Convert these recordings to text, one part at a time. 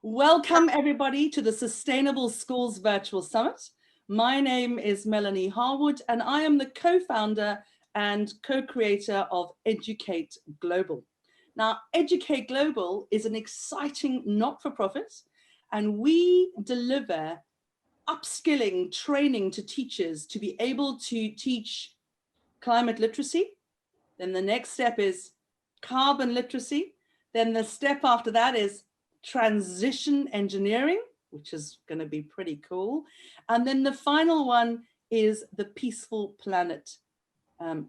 Welcome everybody to the Sustainable Schools Virtual Summit. My name is Melanie Harwood and I am the co-founder and co-creator of eduCCate Global. Now, eduCCate Global is an exciting not-for-profit and we deliver upskilling training to teachers to be able to teach climate literacy. Then the next step is carbon literacy. Then the step after that is transition engineering, which is going to be pretty cool. And then the final one is the peaceful planet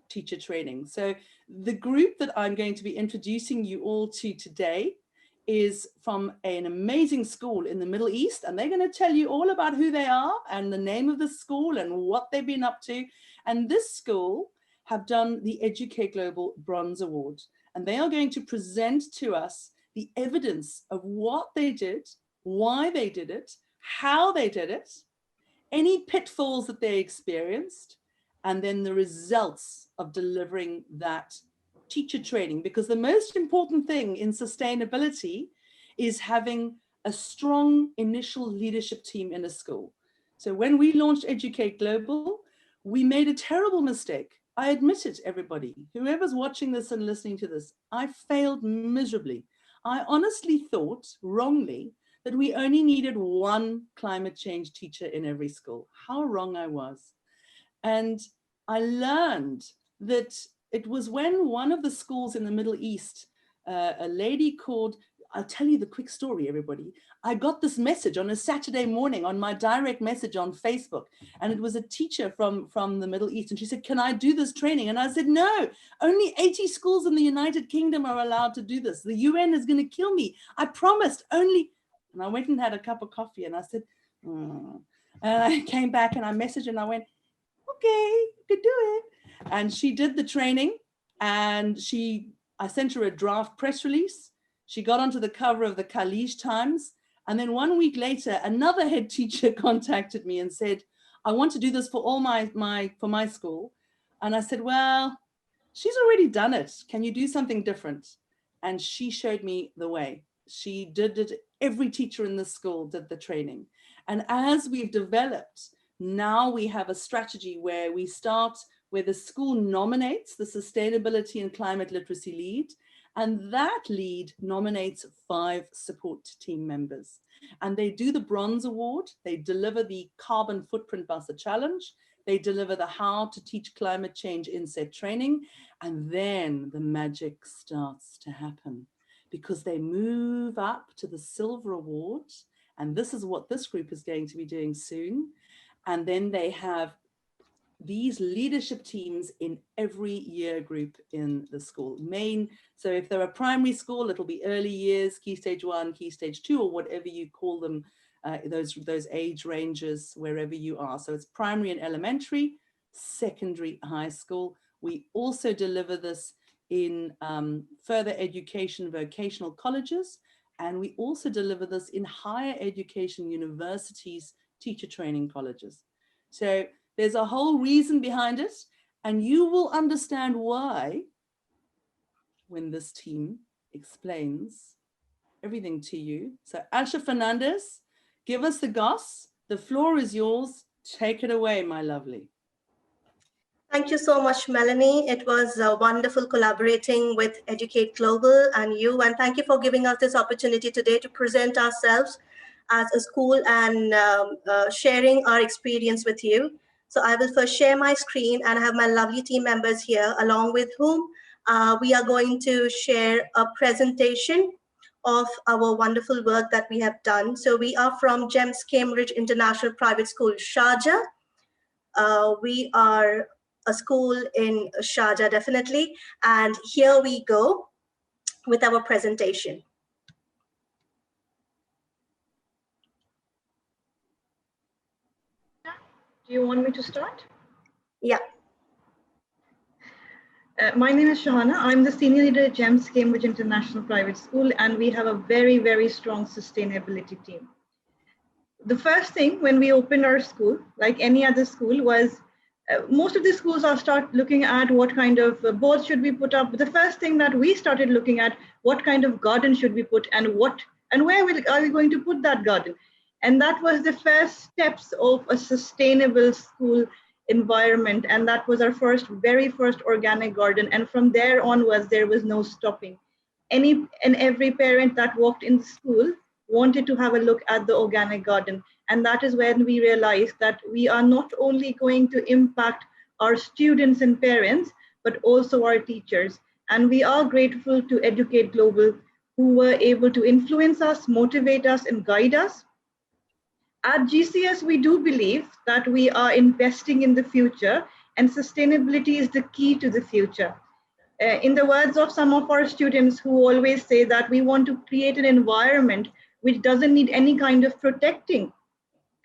teacher training. So the group that I'm going to be introducing you all to today is from an amazing school in the Middle East, and they're going to tell you all about who they are and the name of the school and what they've been up to. And this school have done the eduCCate Global Bronze Award, and they are going to present to us the evidence of what they did, why they did it, how they did it, any pitfalls that they experienced, and then the results of delivering that teacher training. Because the most important thing in sustainability is having a strong initial leadership team in a school. So when we launched eduCCate Global, we made a terrible mistake. I admit it, everybody. Whoever's watching this and listening to this, I failed miserably. I honestly thought, wrongly, that we only needed one climate change teacher in every school. How wrong I was. And I learned that it was when one of the schools in the Middle East, a lady called, I'll tell you the quick story, everybody. I got this message on a Saturday morning on my direct message on Facebook, and it was a teacher from the Middle East, and she said, can I do this training? And I said, no, only 80 schools in the United Kingdom are allowed to do this. The UN is going to kill me. I promised only, and I went and had a cup of coffee, and I said, and I came back and I messaged and I went, okay, you could do it. And she did the training, and I sent her a draft press release. She got onto the cover of the Khaleej Times. And then 1 week later, another head teacher contacted me and said, I want to do this for all for my school. And I said, well, she's already done it. Can you do something different? And she showed me the way. She did it. Every teacher in the school did the training. And as we've developed, now we have a strategy where we start where the school nominates the sustainability and climate literacy lead. And that lead nominates 5 support team members. And they do the Bronze Award. They deliver the Carbon Footprint Buster Challenge. They deliver the How to Teach Climate Change Inset training. And then the magic starts to happen because they move up to the Silver Award. And this is what this group is going to be doing soon. And then they have these leadership teams in every year group in the school. So if they're a primary school, it'll be early years, Key Stage 1, Key Stage 2, or whatever you call them, those age ranges, wherever you are. So it's primary and elementary, secondary, high school. We also deliver this in further education, vocational colleges, and we also deliver this in higher education universities, teacher training colleges. So there's a whole reason behind it, and you will understand why when this team explains everything to you. So Asha Fernandez, give us the goss. The floor is yours. Take it away, my lovely. Thank you so much, Melanie. It was wonderful collaborating with eduCCate Global and you, and thank you for giving us this opportunity today to present ourselves as a school and sharing our experience with you. So I will first share my screen and I have my lovely team members here along with whom we are going to share a presentation of our wonderful work that we have done. So we are from GEMS Cambridge International Private School, Sharjah. We are a school in Sharjah, definitely. And here we go with our presentation. Do you want me to start? Yeah. My name is Shahana. I'm the senior leader at GEMS Cambridge International Private School, and we have a very, very strong sustainability team. The first thing when we opened our school, like any other school, was most of the schools are start looking at what kind of boards should we put up. But the first thing that we started looking at, what kind of garden should we put and what And where are we going to put that garden? And that was the first steps of a sustainable school environment. And that was our very first organic garden. And from there onwards, there was no stopping. Any and every parent that walked in the school wanted to have a look at the organic garden. And that is when we realized that we are not only going to impact our students and parents, but also our teachers. And we are grateful to eduCCate Global, who were able to influence us, motivate us, and guide us. At GCS, we do believe that we are investing in the future, and sustainability is the key to the future. In the words of some of our students who always say that we want to create an environment which doesn't need any kind of protecting.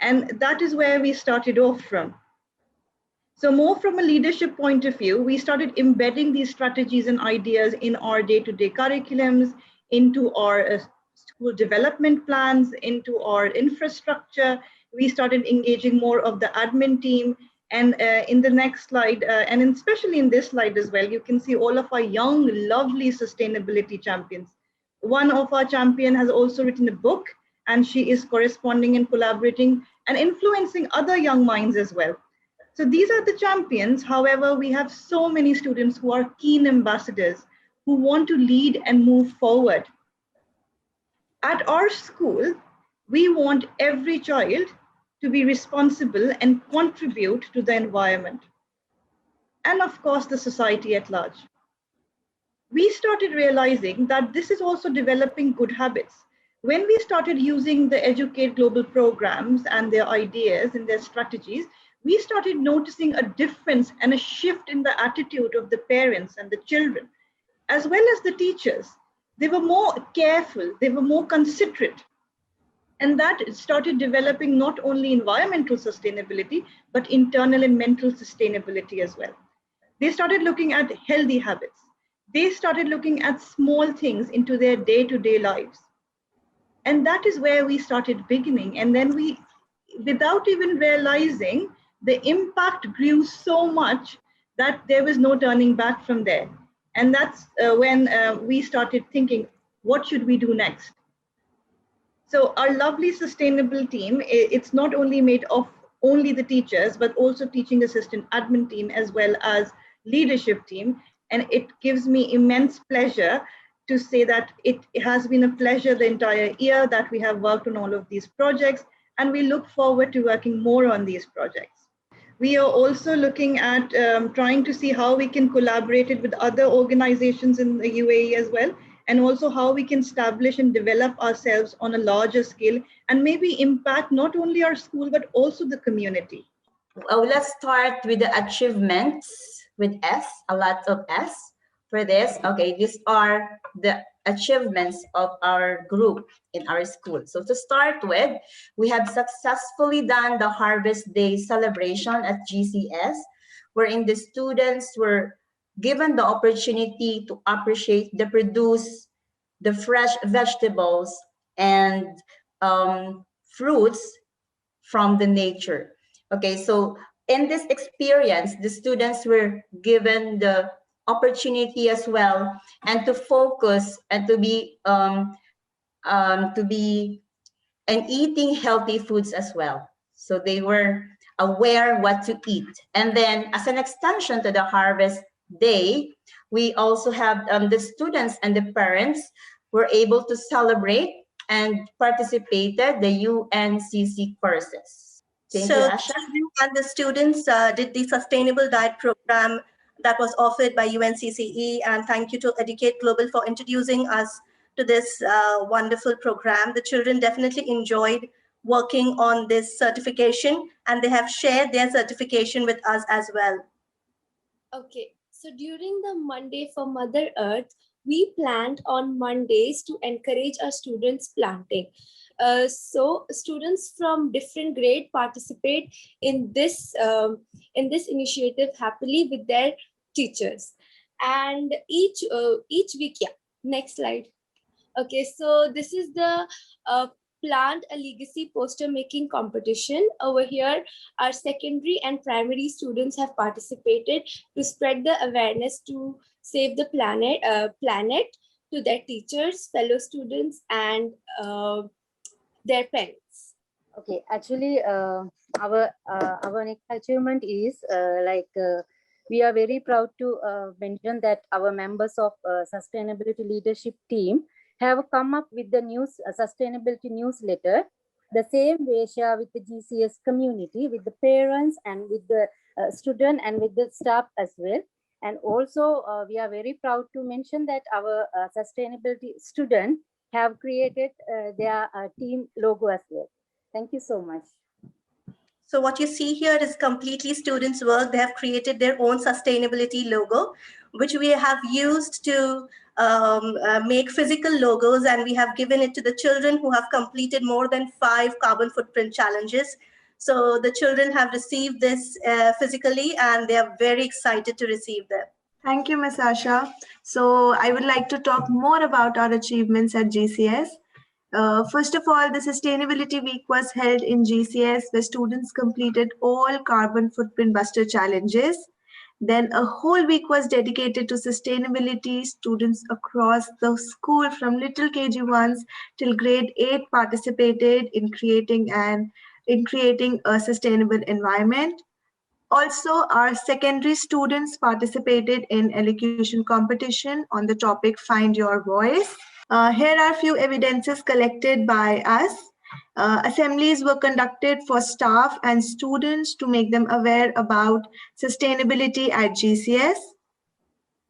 And that is where we started off from. So more from a leadership point of view, we started embedding these strategies and ideas in our day-to-day curriculums, into our school development plans, into our infrastructure. We started engaging more of the admin team. And in the next slide, and especially in this slide as well, you can see all of our young, lovely sustainability champions. One of our champions has also written a book, and she is corresponding and collaborating and influencing other young minds as well. So these are the champions. However, we have so many students who are keen ambassadors, who want to lead and move forward. At our school, we want every child to be responsible and contribute to the environment. And of course, the society at large. We started realizing that this is also developing good habits. When we started using the eduCCate Global programs and their ideas and their strategies, we started noticing a difference and a shift in the attitude of the parents and the children, as well as the teachers. They were more careful, they were more considerate. And that started developing not only environmental sustainability, but internal and mental sustainability as well. They started looking at healthy habits. They started looking at small things into their day-to-day lives. And that is where we started beginning. And then we, without even realizing, the impact grew so much that there was no turning back from there. And that's when we started thinking, what should we do next? So our lovely sustainable team, it's not only made of only the teachers, but also teaching assistant, admin team, as well as leadership team. And it gives me immense pleasure to say that it has been a pleasure the entire year that we have worked on all of these projects, and we look forward to working more on these projects. We are also looking at trying to see how we can collaborate it with other organizations in the UAE as well, and also how we can establish and develop ourselves on a larger scale and maybe impact not only our school, but also the community. Let's start with the achievements with S, a lot of S for this. Okay, these are the achievements of our group in our school. So to start with, we have successfully done the Harvest Day celebration at GCS, wherein the students were given the opportunity to appreciate the produce, the fresh vegetables, and fruits from the nature. Okay, so in this experience, the students were given the opportunity as well, and to focus and to be and eating healthy foods as well. So they were aware what to eat. And then as an extension to the Harvest Day, we also have the students and the parents were able to celebrate and participated the UNCC courses. Thank you, Asha. And the students did the sustainable diet program that was offered by UNCCE, and thank you to eduCCate Global for introducing us to this wonderful program. The children definitely enjoyed working on this certification, and they have shared their certification with us as well. Okay, so during the Monday for Mother Earth, we planned on Mondays to encourage our students planting. So students from different grade participate in this initiative happily with their teachers. And each week, yeah, next slide. Okay, so this is the Plant a Legacy poster making competition. Over here, our secondary and primary students have participated to spread the awareness to save the planet, to their teachers, fellow students, and their parents? Okay, actually, our next achievement is we are very proud to mention that our members of sustainability leadership team have come up with the sustainability newsletter. The same way share with the GCS community, with the parents and with the student and with the staff as well. And also, we are very proud to mention that our sustainability student have created their team logo as well. Thank you so much. So what you see here is completely students' work. They have created their own sustainability logo, which we have used to make physical logos, and we have given it to the children who have completed more than 5 carbon footprint challenges. So the children have received this physically, and they are very excited to receive them. Thank you, Ms. Asha. So I would like to talk more about our achievements at GCS. First of all, the Sustainability Week was held in GCS, where students completed all carbon footprint buster challenges. Then a whole week was dedicated to sustainability. Students across the school from little KG1s till grade 8 participated in creating a sustainable environment. Also, our secondary students participated in elocution competition on the topic Find Your Voice. Here are a few evidences collected by us. Assemblies were conducted for staff and students to make them aware about sustainability at GCS.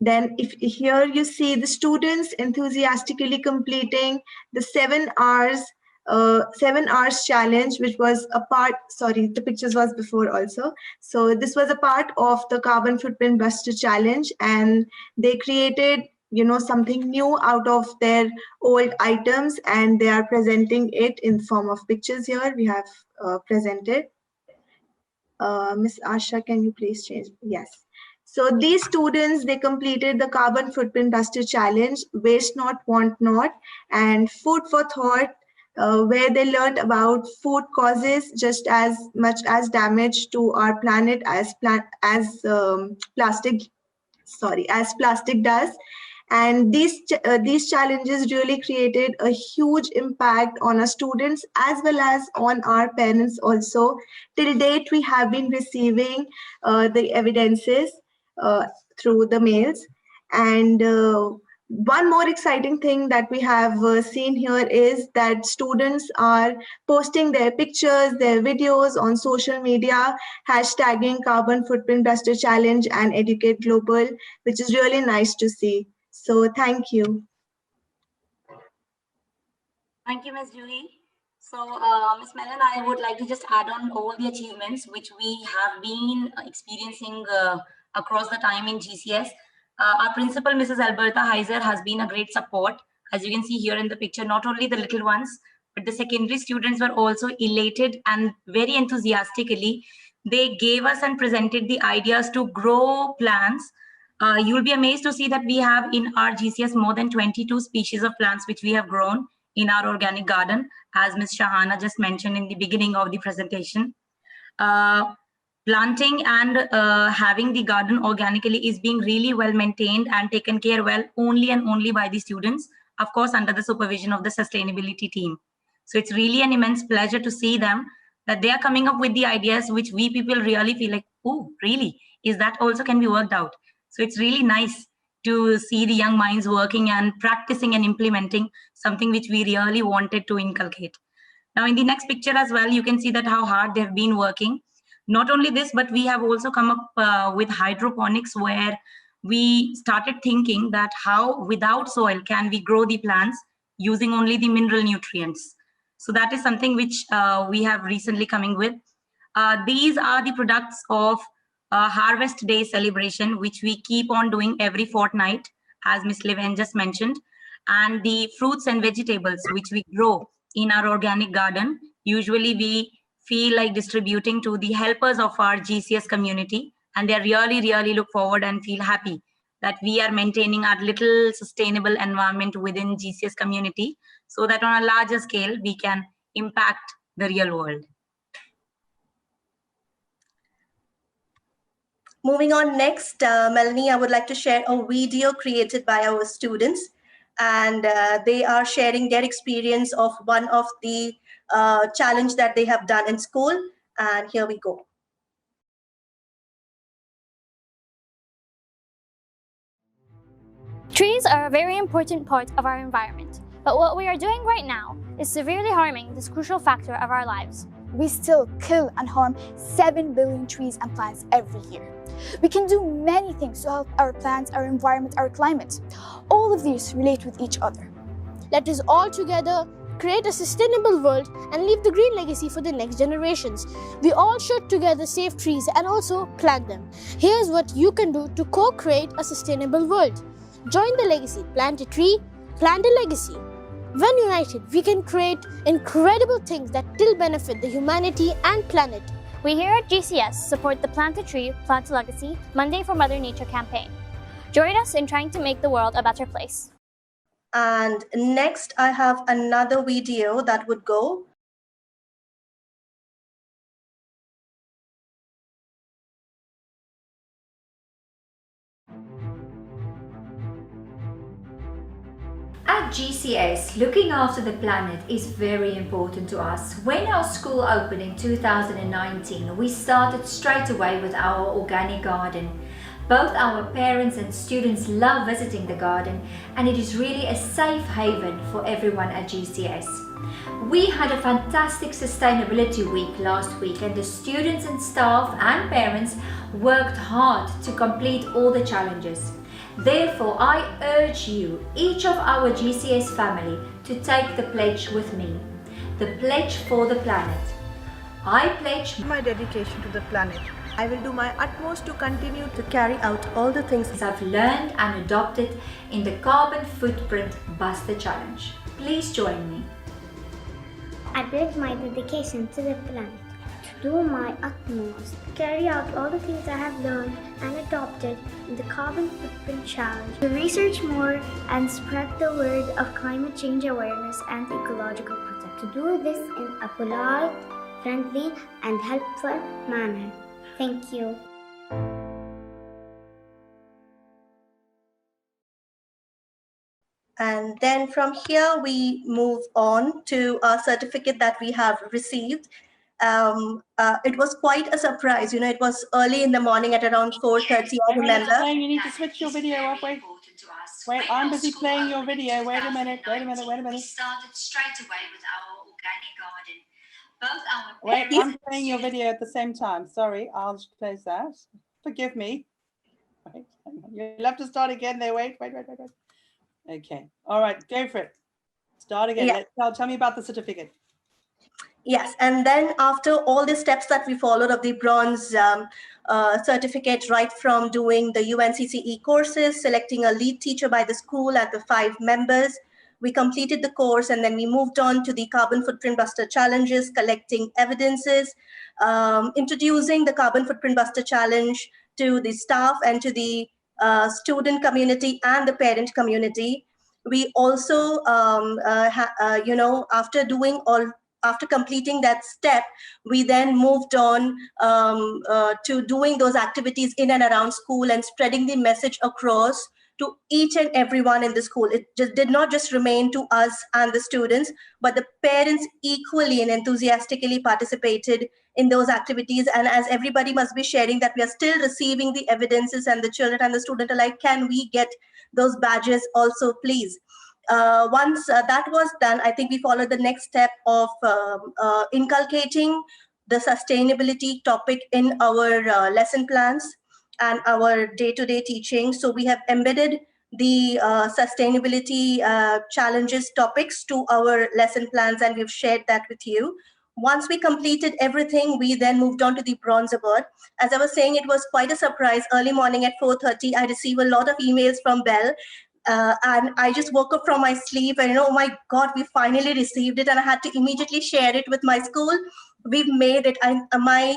Then here you see the students enthusiastically completing the 7 hours challenge, which was a part, sorry, the pictures was before also. So this was a part of the carbon footprint buster challenge, and they created something new out of their old items, and they are presenting it in form of pictures here. We have presented. Miss Asha, can you please change? Yes. So these students, they completed the carbon footprint buster challenge, waste not, want not, and food for thought, where they learned about food causes just as much as damage to our planet as plastic does. And these challenges really created a huge impact on our students as well as on our parents also. Till date, we have been receiving the evidences through the mails. And one more exciting thing that we have seen here is that students are posting their pictures, their videos on social media, hashtagging Carbon Footprint Buster Challenge and eduCCate Global, which is really nice to see. So thank you. Thank you, Ms. Julie. So, Ms. Mellon, I would like to just add on all the achievements which we have been experiencing across the time in GCS. Our principal, Mrs. Alberta Heiser, has been a great support. As you can see here in the picture, not only the little ones, but the secondary students were also elated and very enthusiastically. They gave us and presented the ideas to grow plants. You will be amazed to see that we have in our GCS more than 22 species of plants which we have grown in our organic garden, as Ms. Shahana just mentioned in the beginning of the presentation. Planting and having the garden organically is being really well maintained and taken care well only and only by the students, of course, under the supervision of the sustainability team. So it's really an immense pleasure to see them, that they are coming up with the ideas which we people really feel like, oh, really? Is that also can be worked out? So it's really nice to see the young minds working and practicing and implementing something which we really wanted to inculcate. Now in the next picture as well, you can see that how hard they've been working. Not only this, but we have also come up with hydroponics, where we started thinking that how without soil can we grow the plants using only the mineral nutrients. So that is something which we have recently coming with. These are the products of Harvest Day celebration, which we keep on doing every fortnight, as Ms. Leven just mentioned. And the fruits and vegetables which we grow in our organic garden, usually we feel like distributing to the helpers of our GCS community, and they really look forward and feel happy that we are maintaining our little sustainable environment within GCS community, so that on a larger scale we can impact the real world. Moving on next, Melanie, I would like to share a video created by our students. and they are sharing their experience of one of the challenge that they have done in school. And here we go. Trees are a very important part of our environment, but what we are doing right now is severely harming this crucial factor of our lives. We still kill and harm 7 billion trees and plants every year. We can do many things to help our plants, our environment, our climate. All of these relate with each other. Let us all together create a sustainable world and leave the green legacy for the next generations. We all should together save trees and also plant them. Here's what you can do to co-create a sustainable world. Join the legacy, plant a tree, plant a legacy. When united, we can create incredible things that will benefit the humanity and planet. We here at GCS support the Plant a Tree, Plant a Legacy Monday for Mother Nature campaign. Join us in trying to make the world a better place. And next, I have another video that would go. At GCS, looking after the planet is very important to us. When our school opened in 2019, we started straight away with our organic garden. Both our parents and students love visiting the garden, and it is really a safe haven for everyone at GCS. We had a fantastic sustainability week last week, and the students and staff and parents worked hard to complete all the challenges. Therefore, I urge you, each of our GCS family, to take the pledge with me. The pledge for the planet. I pledge my dedication to the planet. I will do my utmost to continue to carry out all the things I've learned and adopted in the Carbon Footprint Buster Challenge. Please join me. I pledge my dedication to the planet. Do my utmost to carry out all the things I have learned and adopted in the Carbon Footprint Challenge, to research more and spread the word of climate change awareness and ecological protection. To do this in a polite, friendly and helpful manner. Thank you. And then from here, we move on to a certificate that we have received. It was quite a surprise. You know, it was early in the morning at around 4:30, I remember. You need to switch your video off. Wait, I'm busy playing your video. Wait a minute. We started straight away with our organic garden. Both our Wait, I'm playing your video at the same time. Sorry, I'll just close that. Forgive me. Wait, you'll have to start again there. Wait. Okay. All right, go for it. Start again. Yeah. Tell me about the certificate. Yes, and then after all the steps that we followed of the bronze certificate, right from doing the UNCCE courses, selecting a lead teacher by the school and the 5 members, we completed the course, and then we moved on to the Carbon Footprint Buster challenges, collecting evidences, introducing the Carbon Footprint Buster challenge to the staff and to the student community and the parent community. We also, after completing that step, we then moved on to doing those activities in and around school and spreading the message across to each and everyone in the school. It just did not just remain to us and the students, but the parents equally and enthusiastically participated in those activities. And as everybody must be sharing that we are still receiving the evidences, and the children and the student alike, can we get those badges also, please? Once that was done, I think we followed the next step of inculcating the sustainability topic in our lesson plans and our day-to-day teaching. So we have embedded the sustainability challenges topics to our lesson plans, and we've shared that with you. Once we completed everything, we then moved on to the bronze award. As I was saying, it was quite a surprise. Early morning at 4:30, I received a lot of emails from Bell. And I just woke up from my sleep and, oh my God, we finally received it. And I had to immediately share it with my school. We've made it. My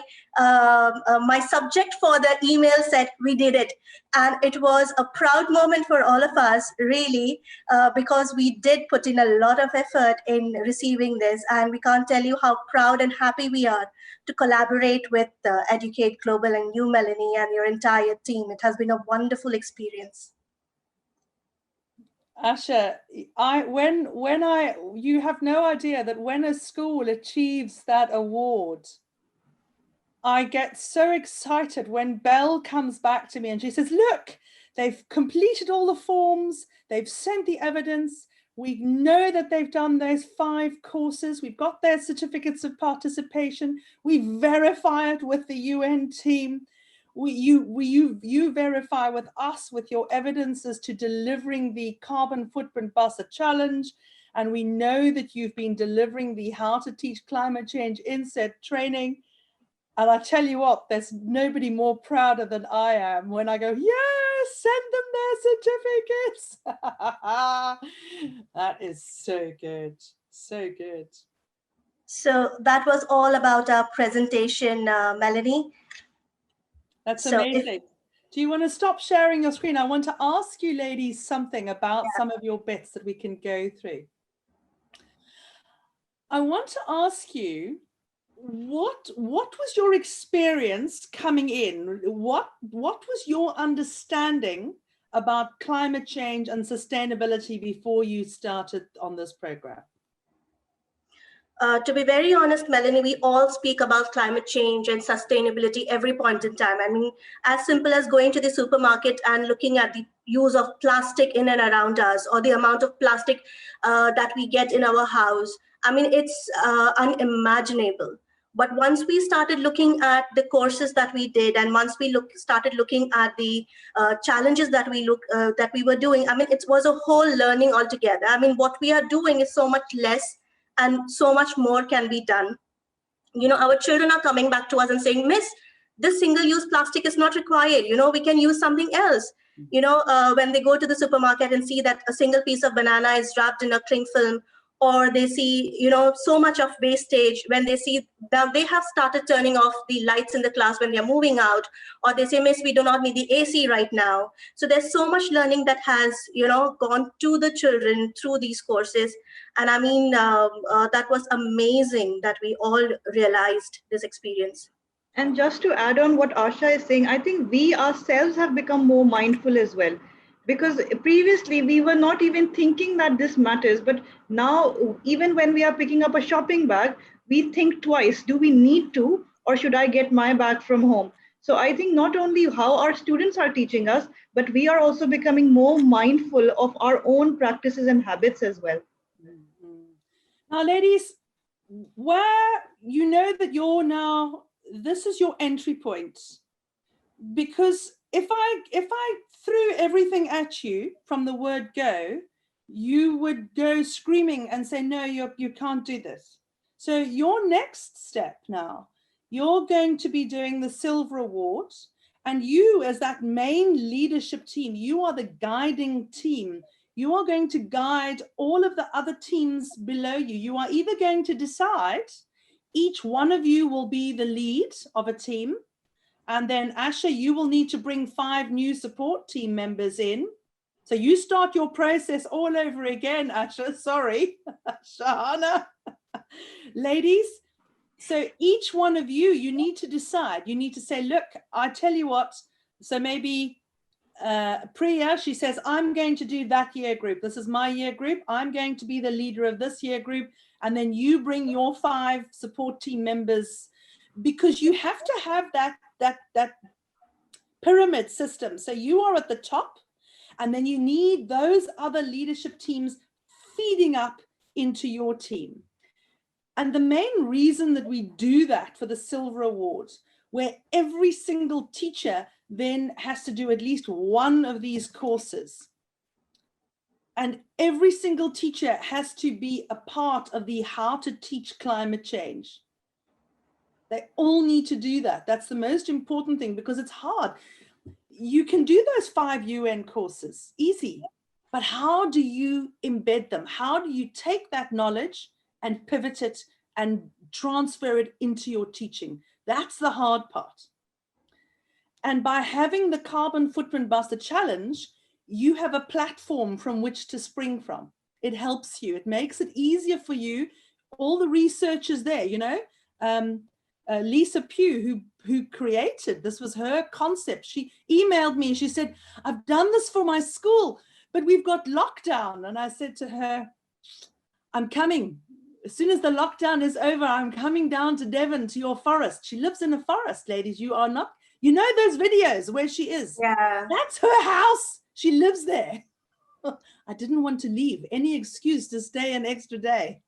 subject for the email said, we did it. And it was a proud moment for all of us, really, because we did put in a lot of effort in receiving this. And we can't tell you how proud and happy we are to collaborate with eduCCate Global and you, Melanie, and your entire team. It has been a wonderful experience. Asha, you have no idea that when a school achieves that award, I get so excited when Belle comes back to me and she says, look, they've completed all the forms, they've sent the evidence, we know that they've done those 5 courses, we've got their certificates of participation, we verify it with the UN team, you verify with us with your evidences to delivering the carbon footprint buster challenge, and we know that you've been delivering the how to teach climate change inset training. And I tell you what, there's nobody more prouder than I am when I go, yes, send them their certificates. That is so good, so good. So that was all about our presentation, Melanie. That's amazing. Do you want to stop sharing your screen? I want to ask you ladies something about some of your bits that we can go through. I want to ask you, what was your experience coming in? What was your understanding about climate change and sustainability before you started on this program? To be very honest, Melanie, we all speak about climate change and sustainability every point in time. I mean, as simple as going to the supermarket and looking at the use of plastic in and around us, or the amount of plastic that we get in our house. I mean, it's unimaginable. But once we started looking at the courses that we did, and once we started looking at the challenges that we were doing, I mean, it was a whole learning altogether. I mean, what we are doing is so much less, and so much more can be done. You know, our children are coming back to us and saying, Miss, this single-use plastic is not required. You know, we can use something else. You know, when they go to the supermarket and see that a single piece of banana is wrapped in a cling film, or they see, you know, so much of wastage, when they see that they have started turning off the lights in the class when they're moving out, or they say, Miss, we do not need the AC right now. So there's so much learning that has, you know, gone to the children through these courses. And I mean, that was amazing that we all realized this experience. And just to add on what Asha is saying, I think we ourselves have become more mindful as well. Because previously we were not even thinking that this matters, but now even when we are picking up a shopping bag, we think twice, do we need to, or should I get my bag from home? So I think not only how our students are teaching us, but we are also becoming more mindful of our own practices and habits as well. Now, ladies, where you know that you're now, this is your entry point, because if I threw everything at you from the word go, you would go screaming and say, no, you can't do this. So your next step now, you're going to be doing the Silver Award, and you as that main leadership team, you are the guiding team. You are going to guide all of the other teams below you. You are either going to decide, each one of you will be the lead of a team, and then Asha, you will need to bring 5 new support team members in. So you start your process all over again, Asha, sorry, Shahana. Ladies, so each one of you, you need to decide. You need to say, look, I tell you what, so maybe Priya, she says, I'm going to do that year group. This is my year group. I'm going to be the leader of this year group. And then you bring your 5 support team members, because you have to have that pyramid system. So you are at the top, and then you need those other leadership teams feeding up into your team. And the main reason that we do that for the Silver Award, where every single teacher then has to do at least one of these courses, and every single teacher has to be a part of the how to teach climate change. They all need to do that. That's the most important thing, because it's hard. You can do those 5 UN courses, easy, but how do you embed them? How do you take that knowledge and pivot it and transfer it into your teaching? That's the hard part. And by having the Carbon Footprint Buster Challenge, you have a platform from which to spring from. It helps you. It makes it easier for you. All the research is there, you know. Lisa Pugh, who created, this was her concept. She emailed me, she said, I've done this for my school, but we've got lockdown. And I said to her, I'm coming. As soon as the lockdown is over, I'm coming down to Devon, to your forest. She lives in a forest, ladies. You are not, you know those videos where she is? Yeah. That's her house. She lives there. I didn't want to leave. Any excuse to stay an extra day.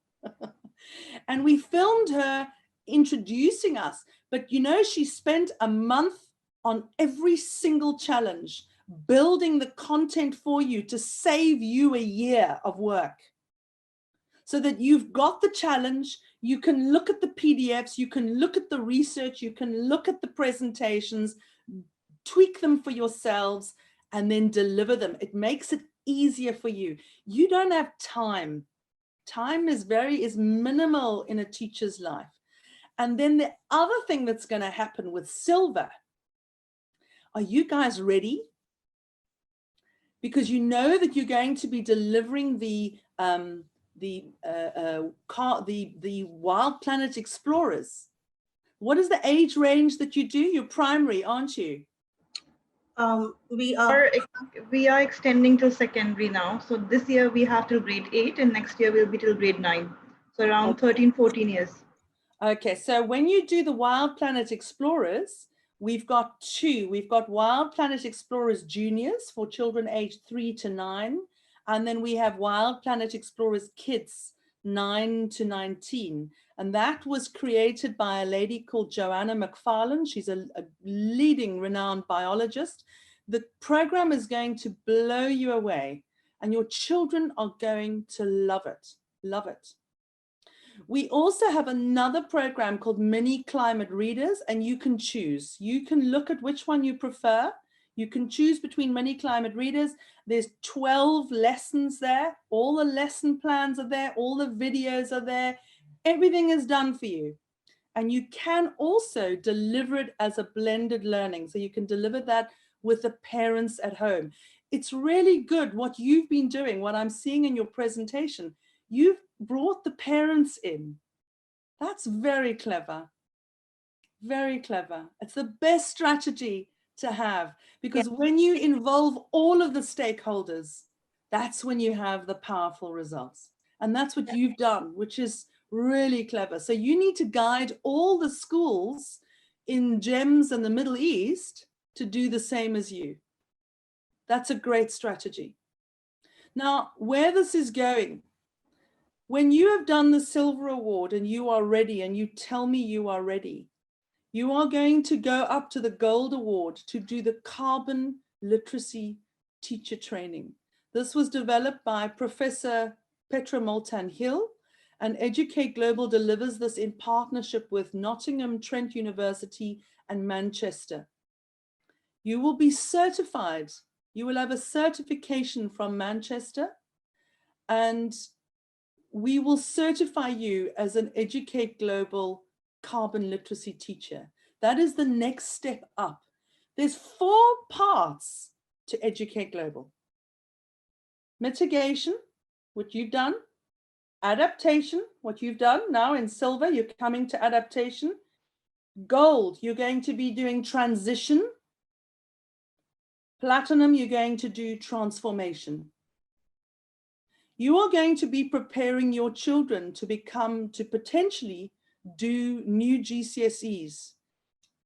And we filmed her introducing us. But you know, she spent a month on every single challenge, building the content for you to save you a year of work. So that you've got the challenge, you can look at the PDFs, you can look at the research, you can look at the presentations, tweak them for yourselves, and then deliver them. It makes it easier for you. You don't have time. Time is minimal in a teacher's life. And then the other thing that's going to happen with Silver, are you guys ready? Because you know that you're going to be delivering the Wild Planet Explorers. What is the age range that you do? You're primary, aren't you? We are extending till secondary now. So this year we have till grade 8 and next year we'll be till grade 9. So around 13, 14 years. Okay, so when you do the Wild Planet Explorers, we've got two. We've got Wild Planet Explorers Juniors for children aged 3 to 9. And then we have Wild Planet Explorers Kids 9 to 19. And that was created by a lady called Joanna McFarlane. She's a leading renowned biologist. The program is going to blow you away and your children are going to love it. Love it. We also have another program called Mini Climate Readers, and you can choose. You can look at which one you prefer. You can choose between Mini Climate Readers. There's 12 lessons there. All the lesson plans are there. All the videos are there. Everything is done for you. And you can also deliver it as a blended learning. So you can deliver that with the parents at home. It's really good what you've been doing, what I'm seeing in your presentation. You've brought the parents in. That's very clever. Very clever. It's the best strategy to have, because when you involve all of the stakeholders, that's when you have the powerful results. And that's what you've done, which is really clever. So you need to guide all the schools in GEMS and the Middle East to do the same as you. That's a great strategy. Now, where this is going, when you have done the Silver Award and you are ready and you tell me you are ready, you are going to go up to the Gold Award to do the Carbon Literacy Teacher Training. This was developed by Professor Petra Moulton-Hill, and eduCCate Global delivers this in partnership with Nottingham Trent University and Manchester. You will be certified. You will have a certification from Manchester, and we will certify you as an eduCCate Global carbon literacy teacher. That is the next step up. There's 4 parts to eduCCate Global. Mitigation, what you've done. Adaptation, what you've done. Now in Silver, you're coming to adaptation. Gold, you're going to be doing transition. Platinum, you're going to do transformation. You are going to be preparing your children to potentially do new GCSEs.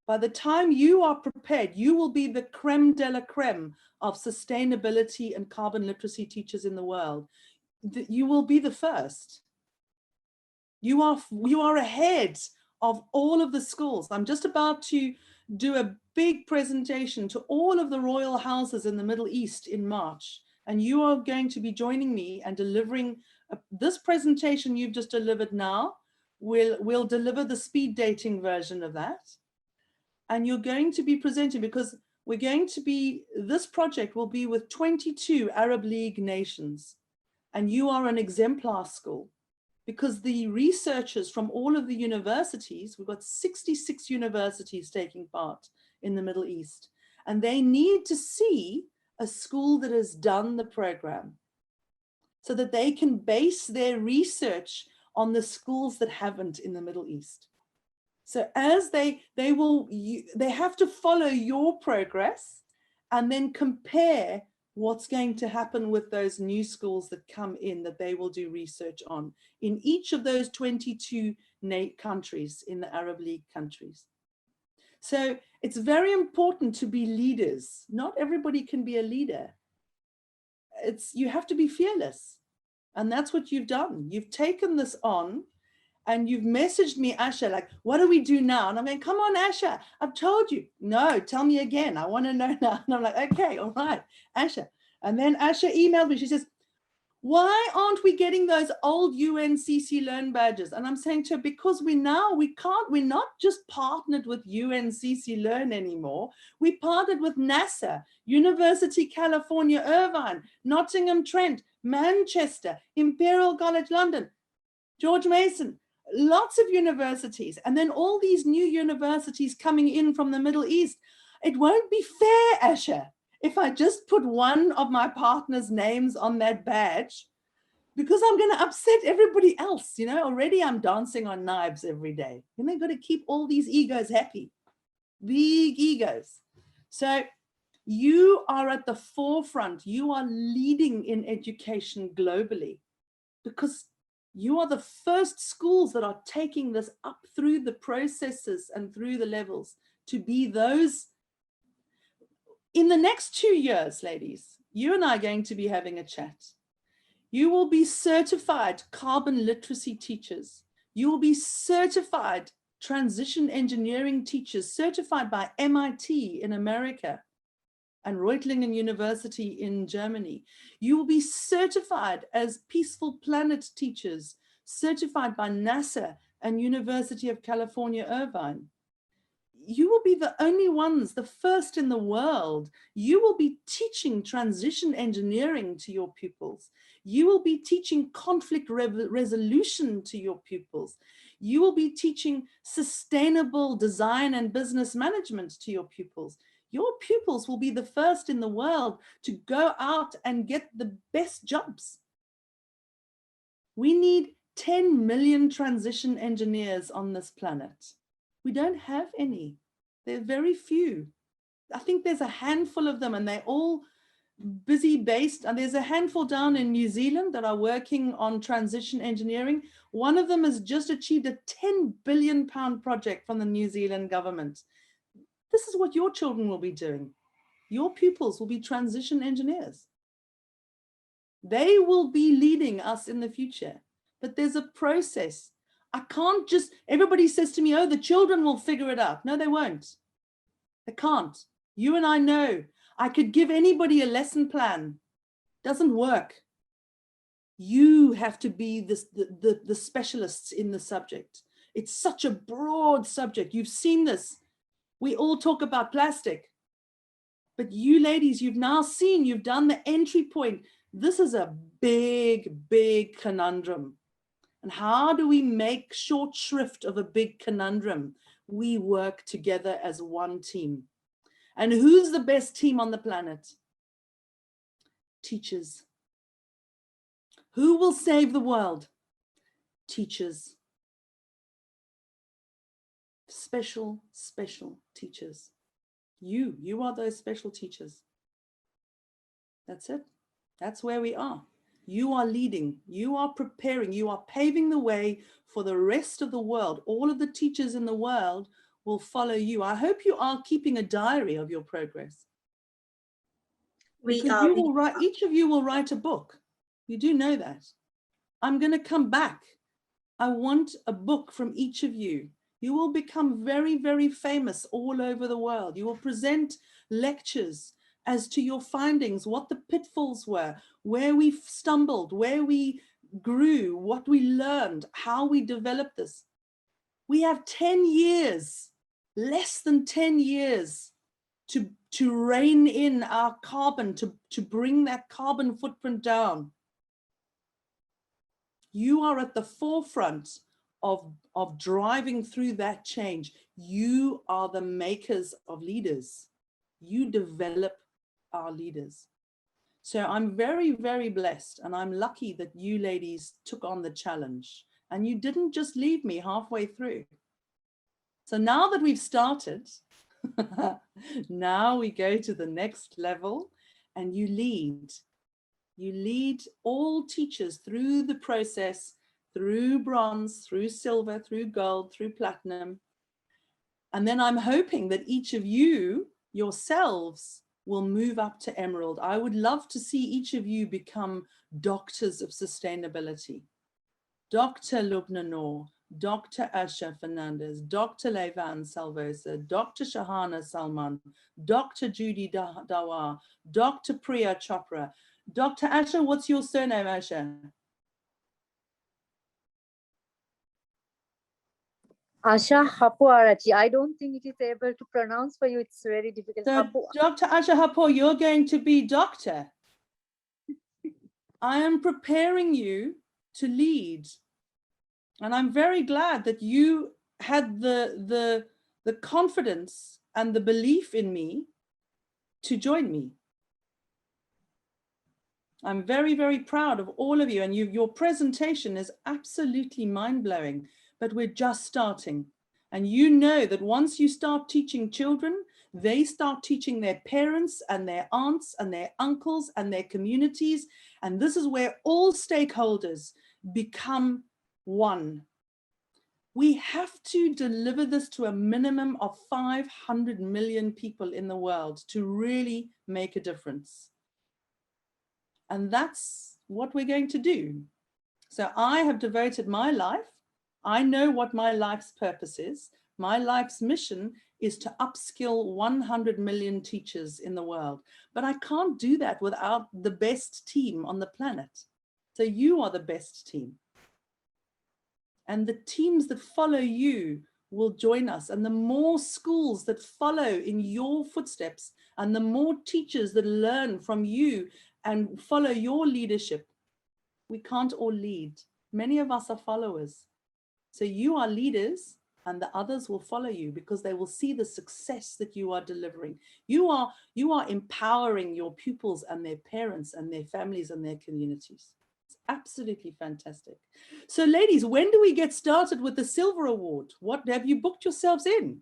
By the time you are prepared, you will be the creme de la creme of sustainability and carbon literacy teachers in the world. You will be the first. You are ahead of all of the schools. I'm just about to do a big presentation to all of the royal houses in the Middle East in March. And you are going to be joining me and delivering this presentation you've just delivered now. We'll deliver the speed dating version of that. And you're going to be presenting, because we're going to be, this project will be with 22 Arab League nations. And you are an exemplar school, because the researchers from all of the universities, we've got 66 universities taking part in the Middle East, and they need to see a school that has done the program so that they can base their research on the schools that haven't in the Middle East. So as they have to follow your progress and then compare what's going to happen with those new schools that come in that they will do research on in each of those 22 countries in the Arab League countries. So it's very important to be leaders. Not everybody can be a leader. You have to be fearless. And that's what you've done. You've taken this on and you've messaged me, Asha, like, what do we do now? And I'm going, come on, Asha, I've told you. No, tell me again. I want to know now. And I'm like, okay, all right, Asha. And then Asha emailed me. She says, why aren't we getting those old UNCC Learn badges? And I'm saying to her, because we're not just partnered with UNCC Learn anymore. We partnered with NASA, University California, Irvine, Nottingham Trent, Manchester, Imperial College London, George Mason, lots of universities. And then all these new universities coming in from the Middle East. It won't be fair, Asha, if I just put one of my partner's names on that badge, because I'm going to upset everybody else. You know, already I'm dancing on knives every day. And they've got to keep all these egos happy, big egos. So you are at the forefront. You are leading in education globally because you are the first schools that are taking this up through the processes and through the levels to be those. In the next 2 years, ladies, you and I are going to be having a chat. You will be certified carbon literacy teachers. You will be certified transition engineering teachers, certified by MIT in America and Reutlingen University in Germany. You will be certified as Peaceful Planet teachers, certified by NASA and University of California, Irvine. You will be the only ones, the first in the world. You will be teaching transition engineering to your pupils. You will be teaching conflict resolution to your pupils. You will be teaching sustainable design and business management to your pupils. Your pupils will be the first in the world to go out and get the best jobs. We need 10 million transition engineers on this planet. We don't have any. There are very few. I think there's a handful of them and they're all busy based. And there's a handful down in New Zealand that are working on transition engineering. One of them has just achieved a £10 billion project from the New Zealand government. This is what your children will be doing. Your pupils will be transition engineers. They will be leading us in the future, but there's a process. I can't just, everybody says to me, oh, the children will figure it out. No, they won't. They can't. You and I know. I could give anybody a lesson plan. Doesn't work. You have to be the specialists in the subject. It's such a broad subject. You've seen this. We all talk about plastic. But you ladies, you've now seen, you've done the entry point. This is a big, big conundrum. And how do we make short shrift of a big conundrum? We work together as one team. And who's the best team on the planet? Teachers. Who will save the world? Teachers. Special teachers. You are those special teachers. That's it. That's where we are. You are leading, you are preparing, you are paving the way for the rest of the world. All of the teachers in the world will follow you. I hope you are keeping a diary of your progress. Because you will write, each of you will write a book. You do know that. I'm going to come back. I want a book from each of you. You will become very, very famous all over the world. You will present lectures as to your findings, what the pitfalls were, where we stumbled, where we grew, what we learned, how we developed this. We have 10 years, less than 10 years to rein in our carbon, to bring that carbon footprint down. You are at the forefront of driving through that change. You are the makers of leaders. You develop our leaders. So I'm very, very blessed, and I'm lucky that you ladies took on the challenge and you didn't just leave me halfway through. So now that we've started, now we go to the next level, and you lead. You lead all teachers through the process, through bronze, through silver, through gold, through platinum. And then I'm hoping that each of you yourselves will move up to emerald. I would love to see each of you become doctors of sustainability. Dr. Lubna Noor, Dr. Asha Fernandez, Dr. Levan Salvosa, Dr. Shahana Salman, Dr. Judy Dawar, Dr. Priya Chopra. Dr. Asha, what's your surname, Asha? Asha Hapuarachi. I don't think it is able to pronounce for you. It's very difficult. So, Dr. Asha Hapur, you're going to be doctor. I am preparing you to lead. And I'm very glad that you had the confidence and the belief in me to join me. I'm very, very proud of all of you, and your presentation is absolutely mind-blowing, but we're just starting. And you know that once you start teaching children, they start teaching their parents and their aunts and their uncles and their communities. And this is where all stakeholders become one. We have to deliver this to a minimum of 500 million people in the world to really make a difference. And that's what we're going to do. So I have devoted my life. I know what my life's purpose is. My life's mission is to upskill 100 million teachers in the world. But I can't do that without the best team on the planet. So you are the best team. And the teams that follow you will join us. And the more schools that follow in your footsteps, and the more teachers that learn from you and follow your leadership, we can't all lead. Many of us are followers. So you are leaders, and the others will follow you because they will see the success that you are delivering. You are empowering your pupils and their parents and their families and their communities. It's absolutely fantastic. So ladies, when do we get started with the Silver Award? What have you booked yourselves in?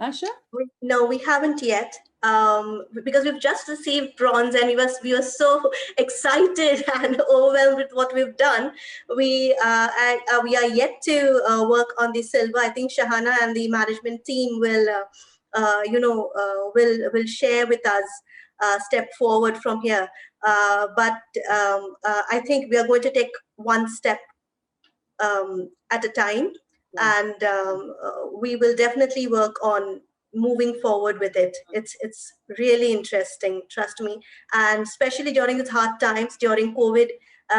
Asha? No, we haven't yet, because we've just received bronze and we were so excited and overwhelmed with what we've done. We are yet to work on the silver. I think Shahana and the management team will, will share with us step forward from here. But I think we are going to take one step at a time. And we will definitely work on moving forward with it. It's really interesting, trust me. And especially during these hard times, during COVID,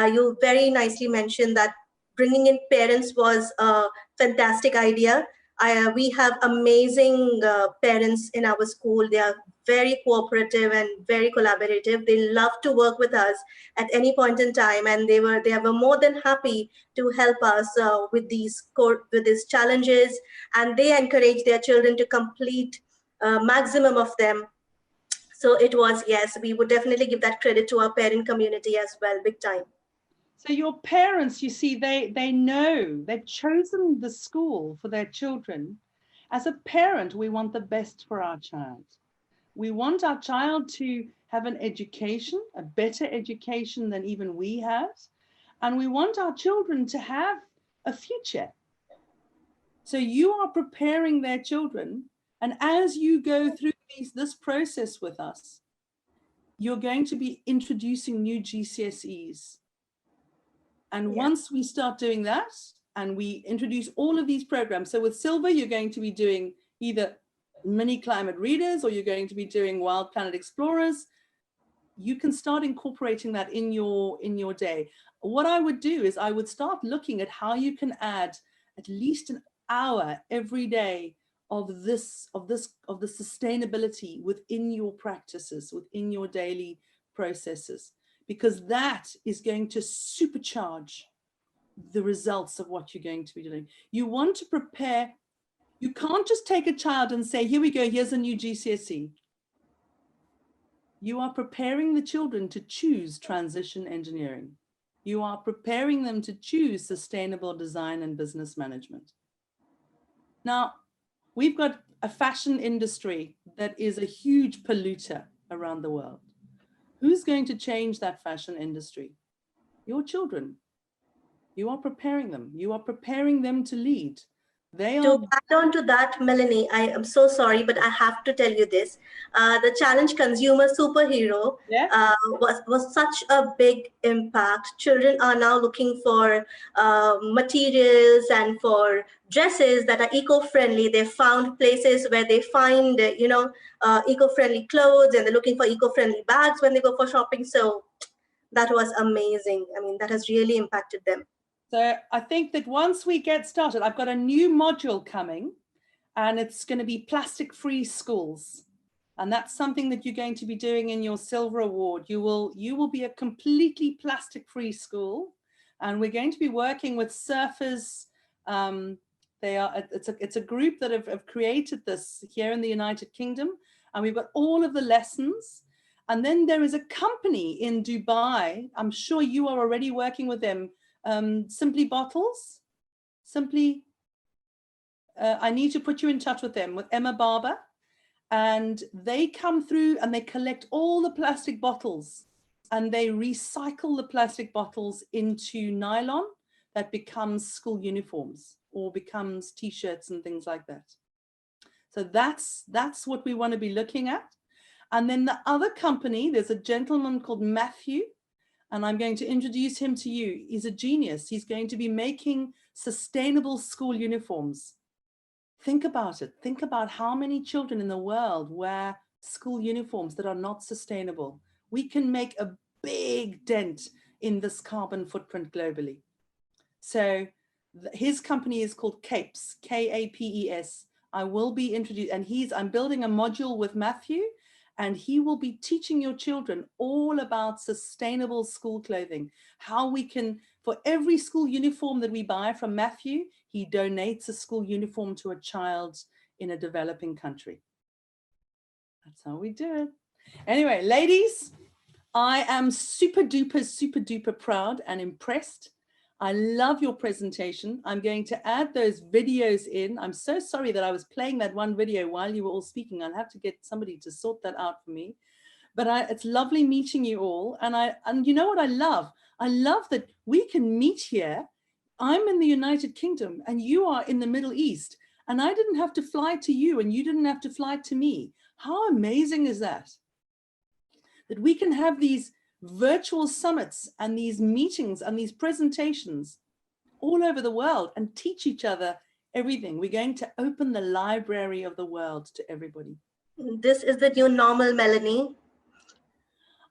you very nicely mentioned that bringing in parents was a fantastic idea. We have amazing parents in our school. They are very cooperative and very collaborative. They love to work with us at any point in time, and they were more than happy to help us with these challenges, and they encourage their children to complete maximum of them. So it was, yes, we would definitely give that credit to our parent community as well, big time. So your parents, you see, they know, they've chosen the school for their children. As a parent, we want the best for our child. We want our child to have an education, a better education than even we had. And we want our children to have a future. So you are preparing their children. And as you go through this process with us, you're going to be introducing new GCSEs. And once we start doing that, and we introduce all of these programs, so with Silver, you're going to be doing either mini climate readers, or you're going to be doing Wild Planet Explorers. You can start incorporating that in your day. What I would do is I would start looking at how you can add at least an hour every day of the sustainability within your practices, within your daily processes, because that is going to supercharge the results of what you're going to be doing. You want to prepare. You can't just take a child and say, here we go, here's a new GCSE. You are preparing the children to choose transition engineering. You are preparing them to choose sustainable design and business management. Now, we've got a fashion industry that is a huge polluter. around the world. Who's going to change that fashion industry? Your children. You are preparing them. You are preparing them to lead. They are. To add on to that, Melanie, I am so sorry, but I have to tell you this. The Challenge Consumer Superhero was such a big impact. Children are now looking for materials and for dresses that are eco-friendly. They found places where they find, eco-friendly clothes, and they're looking for eco-friendly bags when they go for shopping. So that was amazing. I mean, that has really impacted them. So I think that once we get started, I've got a new module coming, and it's going to be plastic-free schools. And that's something that you're going to be doing in your Silver Award. You will be a completely plastic-free school, and we're going to be working with surfers. It's a group that have created this here in the United Kingdom, and we've got all of the lessons. And then there is a company in Dubai. I'm sure you are already working with them. Simply Bottles, I need to put you in touch with them, with Emma Barber, and they come through and they collect all the plastic bottles and they recycle the plastic bottles into nylon that becomes school uniforms or becomes t-shirts and things like that. So that's what we want to be looking at. And then the other company, there's a gentleman called Matthew, and I'm going to introduce him to you. He's a genius. He's going to be making sustainable school uniforms. Think about it. Think about how many children in the world wear school uniforms that are not sustainable. We can make a big dent in this carbon footprint globally. So his company is called Capes, K-A-P-E-S. I will be introduced, and I'm building a module with Matthew, and he will be teaching your children all about sustainable school clothing, how we can, for every school uniform that we buy from Matthew, he donates a school uniform to a child in a developing country. That's how we do it. Anyway, ladies, I am super duper proud and impressed. I love your presentation. I'm going to add those videos in. I'm so sorry that I was playing that one video while you were all speaking. I'll have to get somebody to sort that out for me. But it's lovely meeting you all. And you know what I love? I love that we can meet here. I'm in the United Kingdom and you are in the Middle East. And I didn't have to fly to you and you didn't have to fly to me. How amazing is that? That we can have these virtual summits and these meetings and these presentations all over the world and teach each other everything. We're going to open the library of the world to everybody. This is the new normal, Melanie.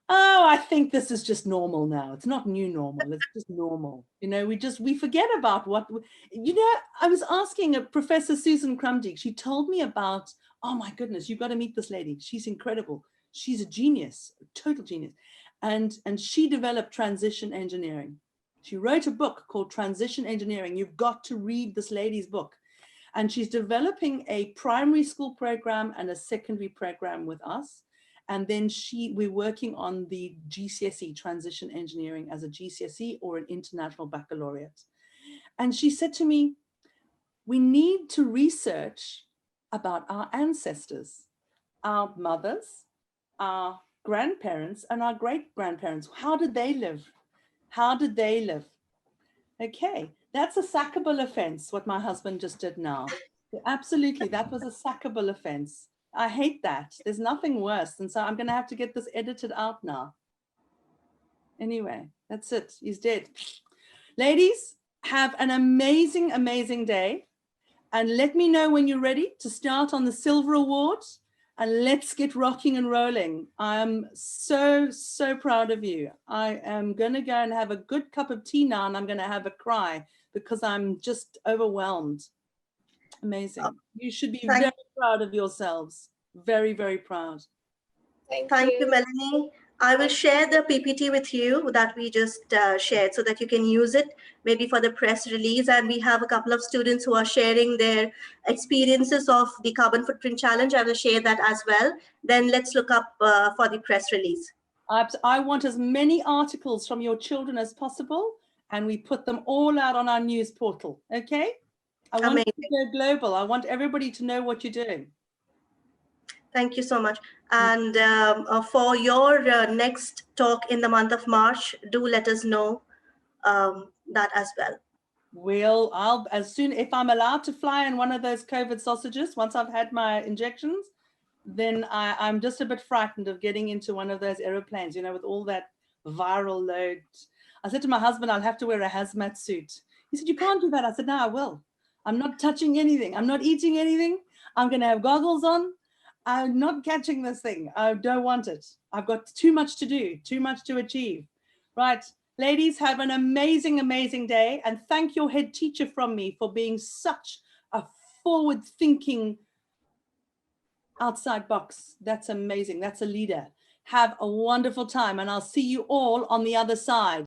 Oh, I think this is just normal now. It's not new normal. It's just normal. You know, we forget about what, you know, I was asking Professor Susan Crumdick. She told me about, oh my goodness, you've got to meet this lady. She's incredible. She's a genius, a total genius. And she developed transition engineering. She wrote a book called Transition Engineering. You've got to read this lady's book. And she's developing a primary school program and a secondary program with us. And then we're working on the GCSE, Transition Engineering, as a GCSE or an international baccalaureate. And she said to me, we need to research about our ancestors, our mothers, our grandparents and our great-grandparents. How did they live? How did they live? Okay, that's a sackable offense, what my husband just did now. Absolutely, that was a sackable offense. I hate that. There's nothing worse. And so I'm going to have to get this edited out now. Anyway, that's it. He's dead. Ladies, have an amazing, amazing day. And let me know when you're ready to start on the Silver Award. And let's get rocking and rolling. I'm so proud of you. I am going to go and have a good cup of tea now, and I'm going to have a cry because I'm just overwhelmed. Amazing. You should be very proud of yourselves. Very, very proud. Thank you, Melanie. I will share the PPT with you that we just shared so that you can use it maybe for the press release. And we have a couple of students who are sharing their experiences of the Carbon Footprint Challenge. I will share that as well. Then let's look up for the press release. I want as many articles from your children as possible, and we put them all out on our news portal, okay? I want it to go global. I want everybody to know what you're doing. Thank you so much. And for your next talk in the month of March, do let us know that as well. Well, I'll, as soon, if I'm allowed to fly in one of those COVID sausages, once I've had my injections, then I'm just a bit frightened of getting into one of those aeroplanes, you know, with all that viral load. I said to my husband, I'll have to wear a hazmat suit. He said, you can't do that. I said, no, I will. I'm not touching anything. I'm not eating anything. I'm going to have goggles on. I'm not catching this thing. I don't want it. I've got too much to do, too much to achieve. Right. Ladies, have an amazing, amazing day. And thank your head teacher from me for being such a forward-thinking outside box. That's amazing. That's a leader. Have a wonderful time, and I'll see you all on the other side.